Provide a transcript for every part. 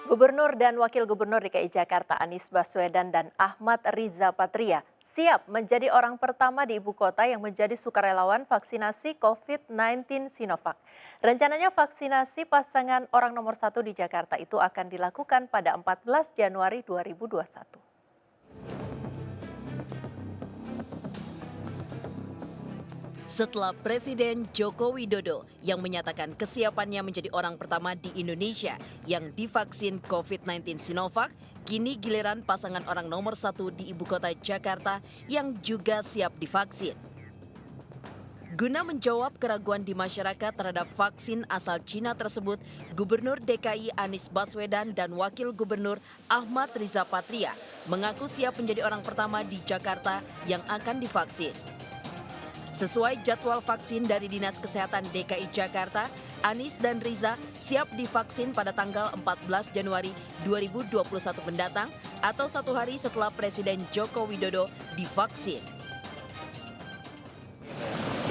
Gubernur dan Wakil Gubernur DKI Jakarta Anies Baswedan dan Ahmad Riza Patria siap menjadi orang pertama di ibu kota yang menjadi sukarelawan vaksinasi COVID-19 Sinovac. Rencananya vaksinasi pasangan orang nomor 1 di Jakarta itu akan dilakukan pada 14 Januari 2021. Setelah Presiden Joko Widodo yang menyatakan kesiapannya menjadi orang pertama di Indonesia yang divaksin COVID-19 Sinovac, kini giliran pasangan orang nomor 1 di ibu kota Jakarta yang juga siap divaksin. Guna menjawab keraguan di masyarakat terhadap vaksin asal Cina tersebut, Gubernur DKI Anies Baswedan dan Wakil Gubernur Ahmad Riza Patria mengaku siap menjadi orang pertama di Jakarta yang akan divaksin. Sesuai jadwal vaksin dari Dinas Kesehatan DKI Jakarta, Anies dan Riza siap divaksin pada tanggal 14 Januari 2021 mendatang atau 1 hari setelah Presiden Joko Widodo divaksin.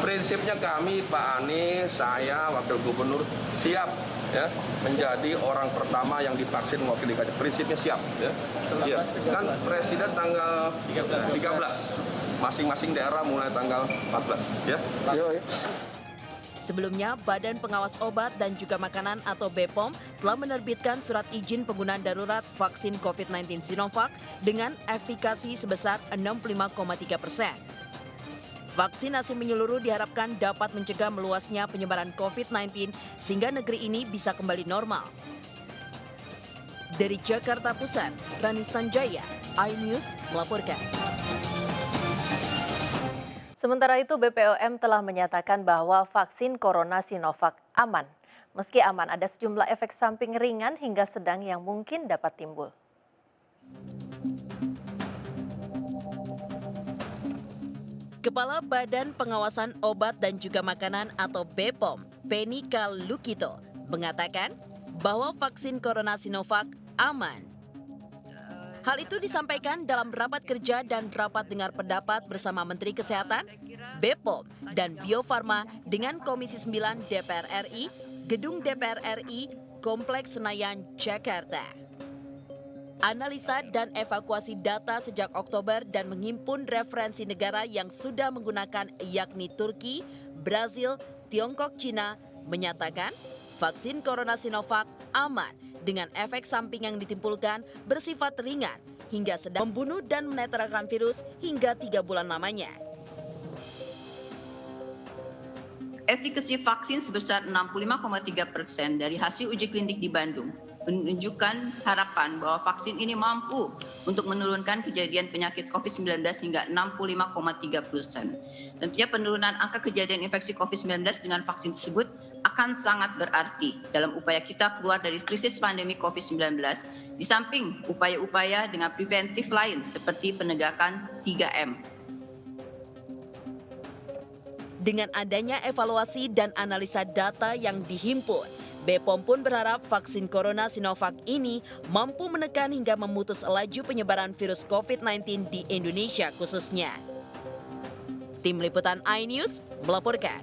Prinsipnya kami, Pak Anies, saya, Wakil Gubernur, siap ya menjadi orang pertama yang divaksin mewakili DKI. Prinsipnya siap. Ya. Kan Presiden tanggal 13. Masing-masing daerah mulai tanggal 14 ya. Sebelumnya, Badan Pengawas Obat dan juga Makanan atau BPOM telah menerbitkan surat izin penggunaan darurat vaksin COVID-19 Sinovac dengan efikasi sebesar 65,3%. Vaksinasi menyeluruh diharapkan dapat mencegah meluasnya penyebaran COVID-19 sehingga negeri ini bisa kembali normal. Dari Jakarta Pusat, Rani Sanjaya, iNews melaporkan. Sementara itu BPOM telah menyatakan bahwa vaksin corona Sinovac aman. Meski aman, ada sejumlah efek samping ringan hingga sedang yang mungkin dapat timbul. Kepala Badan Pengawasan Obat dan juga Makanan atau BPOM, Penny Kalukito, mengatakan bahwa vaksin corona Sinovac aman. Hal itu disampaikan dalam rapat kerja dan rapat dengar pendapat bersama Menteri Kesehatan, BPOM, dan Bio Farma dengan Komisi 9 DPR RI, Gedung DPR RI, Kompleks Senayan, Jakarta. Analisa dan evakuasi data sejak Oktober dan menghimpun referensi negara yang sudah menggunakan yakni Turki, Brazil, Tiongkok, Cina, menyatakan vaksin corona Sinovac aman dengan efek samping yang ditimbulkan bersifat ringan hingga sedang membunuh dan menetralkan virus hingga 3 bulan lamanya. Efikasi vaksin sebesar 65,3% dari hasil uji klinik di Bandung menunjukkan harapan bahwa vaksin ini mampu untuk menurunkan kejadian penyakit COVID-19 hingga 65,3%. Tentunya penurunan angka kejadian infeksi COVID-19 dengan vaksin tersebut akan sangat berarti dalam upaya kita keluar dari krisis pandemi COVID-19, di samping upaya-upaya dengan preventif lain seperti penegakan 3M. Dengan adanya evaluasi dan analisa data yang dihimpun, BPOM pun berharap vaksin corona Sinovac ini mampu menekan hingga memutus laju penyebaran virus COVID-19 di Indonesia khususnya. Tim Liputan iNews melaporkan.